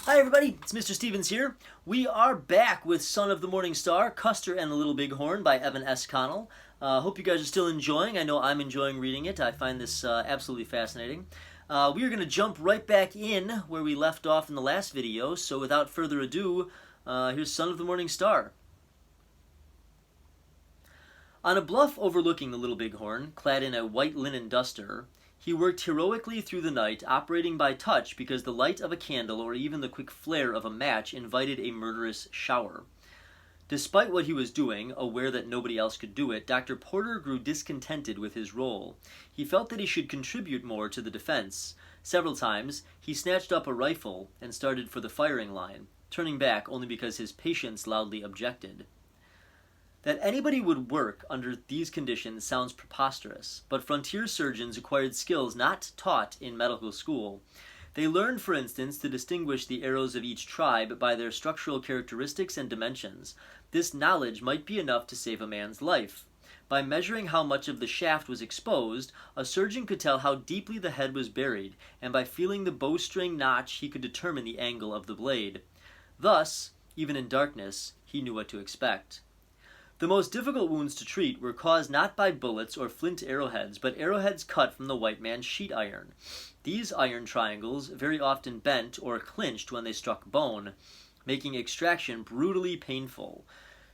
Hi everybody, it's Mr. Stevens here. We are back with Son of the Morning Star, Custer and the Little Bighorn by Evan S. Connell. Hope you guys are still enjoying. I know I'm enjoying reading it. I find this absolutely fascinating. We are going to jump right back in where we left off in the last video, so without further ado, here's Son of the Morning Star. On a bluff overlooking the Little Bighorn, clad in a white linen duster, he worked heroically through the night, operating by touch because the light of a candle or even the quick flare of a match invited a murderous shower. Despite what he was doing, aware that nobody else could do it, Dr. Porter grew discontented with his role. He felt that he should contribute more to the defense. Several times, he snatched up a rifle and started for the firing line, turning back only because his patients loudly objected. That anybody would work under these conditions sounds preposterous, but frontier surgeons acquired skills not taught in medical school. They learned, for instance, to distinguish the arrows of each tribe by their structural characteristics and dimensions. This knowledge might be enough to save a man's life. By measuring how much of the shaft was exposed, a surgeon could tell how deeply the head was buried, and by feeling the bowstring notch he could determine the angle of the blade. Thus, even in darkness, he knew what to expect. The most difficult wounds to treat were caused not by bullets or flint arrowheads, but arrowheads cut from the white man's sheet iron. These iron triangles very often bent or clinched when they struck bone, making extraction brutally painful.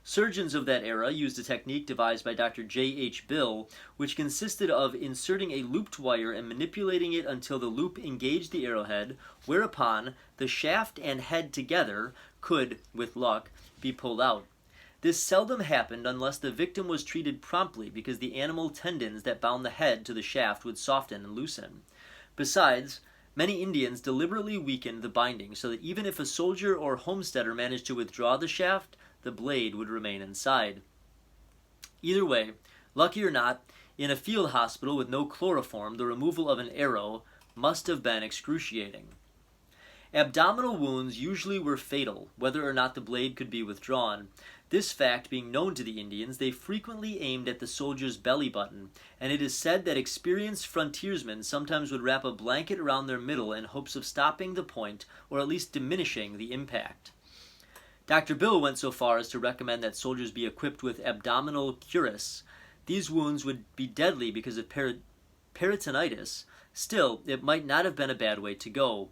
Surgeons of that era used a technique devised by Dr. J. H. Bill, which consisted of inserting a looped wire and manipulating it until the loop engaged the arrowhead, whereupon the shaft and head together could, with luck, be pulled out. This seldom happened unless the victim was treated promptly because the animal tendons that bound the head to the shaft would soften and loosen. Besides, many Indians deliberately weakened the binding so that even if a soldier or homesteader managed to withdraw the shaft, the blade would remain inside. Either way, lucky or not, in a field hospital with no chloroform, the removal of an arrow must have been excruciating. Abdominal wounds usually were fatal, whether or not the blade could be withdrawn. This fact being known to the Indians, they frequently aimed at the soldier's belly button, and it is said that experienced frontiersmen sometimes would wrap a blanket around their middle in hopes of stopping the point or at least diminishing the impact. Dr. Bill went so far as to recommend that soldiers be equipped with abdominal cuirass. These wounds would be deadly because of peritonitis. Still, it might not have been a bad way to go.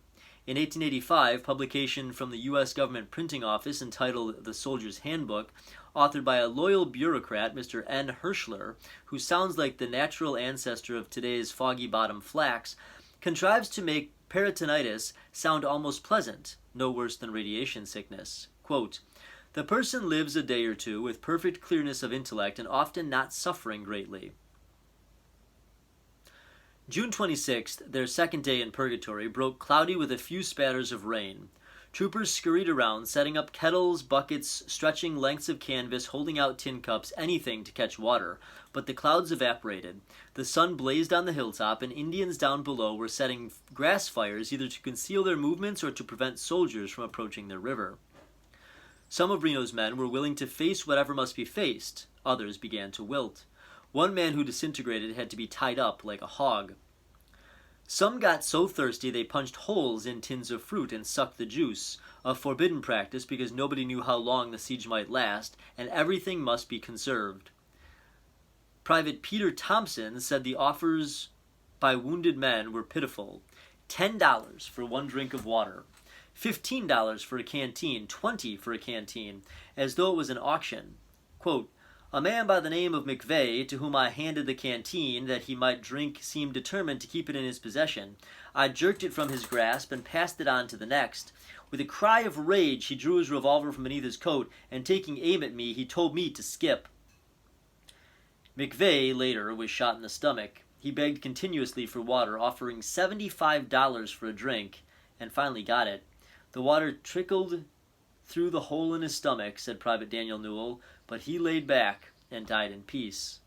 In 1885, publication from the U.S. Government Printing Office entitled The Soldier's Handbook, authored by a loyal bureaucrat, Mr. N. Hirschler, who sounds like the natural ancestor of today's foggy bottom flax, contrives to make peritonitis sound almost pleasant, no worse than radiation sickness. Quote, "The person lives a day or two with perfect clearness of intellect and often not suffering greatly." June 26th, their second day in purgatory, broke cloudy with a few spatters of rain. Troopers scurried around, setting up kettles, buckets, stretching lengths of canvas, holding out tin cups, anything to catch water. But the clouds evaporated. The sun blazed on the hilltop, and Indians down below were setting grass fires either to conceal their movements or to prevent soldiers from approaching the river. Some of Reno's men were willing to face whatever must be faced. Others began to wilt. One man who disintegrated had to be tied up like a hog. Some got so thirsty they punched holes in tins of fruit and sucked the juice, a forbidden practice because nobody knew how long the siege might last, and everything must be conserved. Private Peter Thompson said the offers by wounded men were pitiful. $10 for one drink of water, $15 for a canteen, $20 for a canteen, as though it was an auction. Quote, "A man by the name of McVeigh, to whom I handed the canteen that he might drink, seemed determined to keep it in his possession. I jerked it from his grasp and passed it on to the next. With a cry of rage, he drew his revolver from beneath his coat, and taking aim at me, he told me to skip." McVeigh, later, was shot in the stomach. He begged continuously for water, offering $75 for a drink, and finally got it. "The water trickled through the hole in his stomach," said Private Daniel Newell, "but he laid back and died in peace."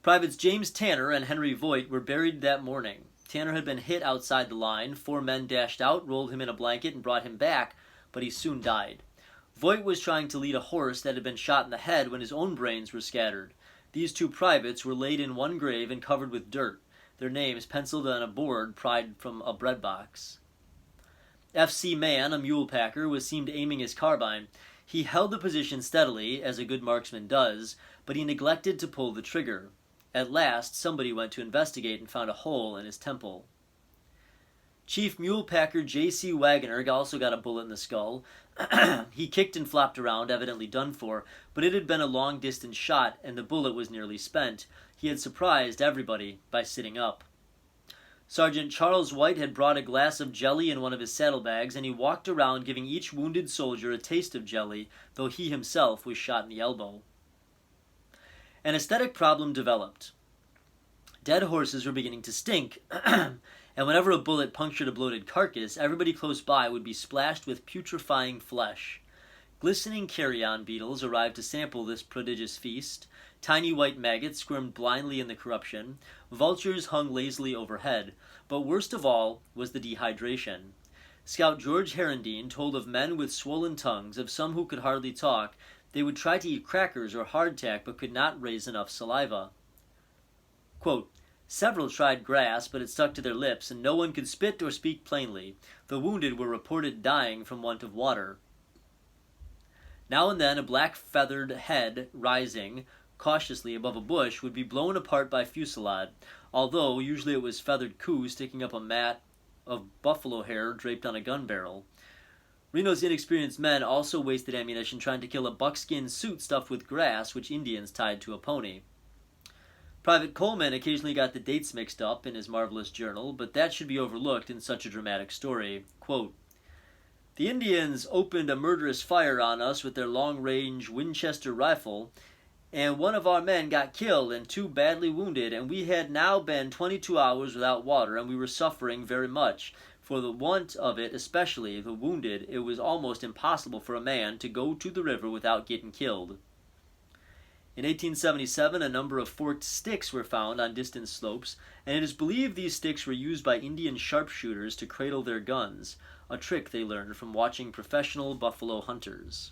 Privates James Tanner and Henry Voigt were buried that morning. Tanner had been hit outside the line. 4 men dashed out, rolled him in a blanket, and brought him back, but he soon died. Voigt was trying to lead a horse that had been shot in the head when his own brains were scattered. These 2 privates were laid in one grave and covered with dirt, their names penciled on a board pried from a bread box. F.C. Mann, a mule packer, was seen aiming his carbine. He held the position steadily, as a good marksman does, but he neglected to pull the trigger. At last, somebody went to investigate and found a hole in his temple. Chief mule packer J.C. Wagoner also got a bullet in the skull. He kicked and flopped around, evidently done for, but it had been a long-distance shot, and the bullet was nearly spent. He had surprised everybody by sitting up. Sergeant Charles White had brought a glass of jelly in one of his saddlebags, and he walked around giving each wounded soldier a taste of jelly, though he himself was shot in the elbow. An aesthetic problem developed. Dead horses were beginning to stink, and whenever a bullet punctured a bloated carcass, everybody close by would be splashed with putrefying flesh. Glistening carrion beetles arrived to sample this prodigious feast. Tiny white maggots squirmed blindly in the corruption. Vultures hung lazily overhead. But worst of all was the dehydration. Scout George Herendeen told of men with swollen tongues, of some who could hardly talk. They would try to eat crackers or hardtack, but could not raise enough saliva. Quote, several tried grass, but it stuck to their lips, and no one could spit or speak plainly. The wounded were reported dying from want of water. Now and then a black feathered head rising cautiously above a bush would be blown apart by fusillade, although usually it was feathered coo sticking up a mat of buffalo hair draped on a gun barrel. Reno's inexperienced men also wasted ammunition trying to kill a buckskin suit stuffed with grass which Indians tied to a pony. Private Coleman occasionally got the dates mixed up in his marvelous journal, but that should be overlooked in such a dramatic story. Quote, the Indians opened a murderous fire on us with their long-range Winchester rifle, and one of our men got killed and 2 badly wounded, and we had now been 22 hours without water, and we were suffering very much. For the want of it, especially the wounded, it was almost impossible for a man to go to the river without getting killed. In 1877, a number of forked sticks were found on distant slopes, and it is believed these sticks were used by Indian sharpshooters to cradle their guns, a trick they learned from watching professional buffalo hunters.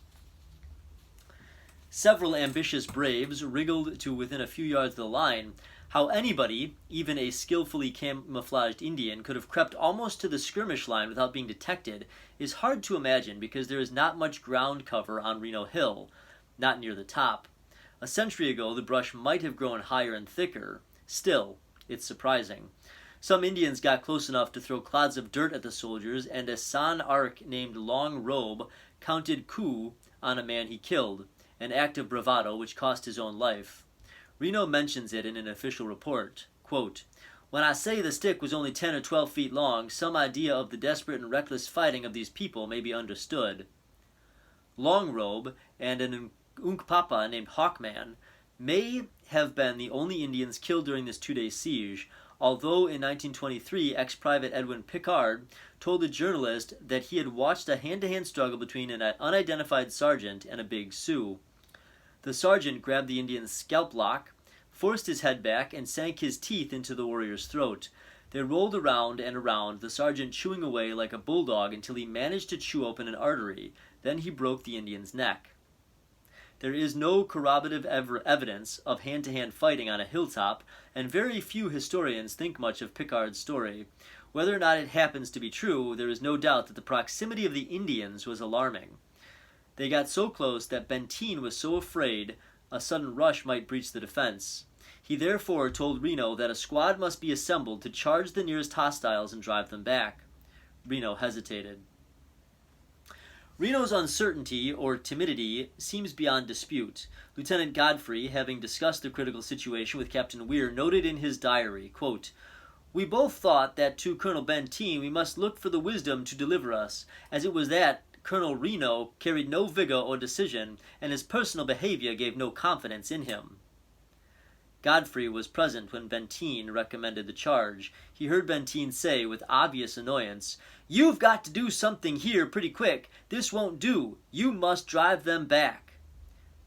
Several ambitious braves wriggled to within a few yards of the line. How anybody, even a skillfully camouflaged Indian, could have crept almost to the skirmish line without being detected is hard to imagine because there is not much ground cover on Reno Hill, not near the top. A century ago, the brush might have grown higher and thicker. Still, it's surprising. Some Indians got close enough to throw clods of dirt at the soldiers, and a San Arc named Long Robe counted coup on a man he killed, an act of bravado which cost his own life. Reno mentions it in an official report. Quote, when I say the stick was only 10 or 12 feet long, some idea of the desperate and reckless fighting of these people may be understood. Long Robe and an Unkpapa named Hawkman may have been the only Indians killed during this 2-day siege, although in 1923 ex-private Edwin Pickard told a journalist that he had watched a hand-to-hand struggle between an unidentified sergeant and a big Sioux. The sergeant grabbed the Indian's scalp lock, forced his head back, and sank his teeth into the warrior's throat. They rolled around and around, the sergeant chewing away like a bulldog until he managed to chew open an artery. Then he broke the Indian's neck. There is no corroborative evidence of hand-to-hand fighting on a hilltop, and very few historians think much of Pickard's story. Whether or not it happens to be true, there is no doubt that the proximity of the Indians was alarming. They got so close that Benteen was so afraid a sudden rush might breach the defense. He therefore told Reno that a squad must be assembled to charge the nearest hostiles and drive them back. Reno hesitated. Reno's uncertainty, or timidity, seems beyond dispute. Lieutenant Godfrey, having discussed the critical situation with Captain Weir, noted in his diary, quote, we both thought that to Colonel Benteen we must look for the wisdom to deliver us, as it was that Colonel Reno carried no vigor or decision, and his personal behavior gave no confidence in him. Godfrey was present when Benteen recommended the charge. He heard Benteen say, with obvious annoyance, you've got to do something here pretty quick. This won't do. You must drive them back.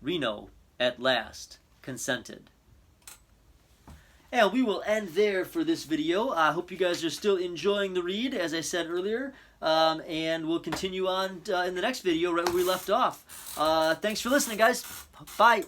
Reno, at last, consented. And we will end there for this video. I hope you guys are still enjoying the read, as I said earlier. And we'll continue on in the next video right where we left off. Thanks for listening, guys. Bye.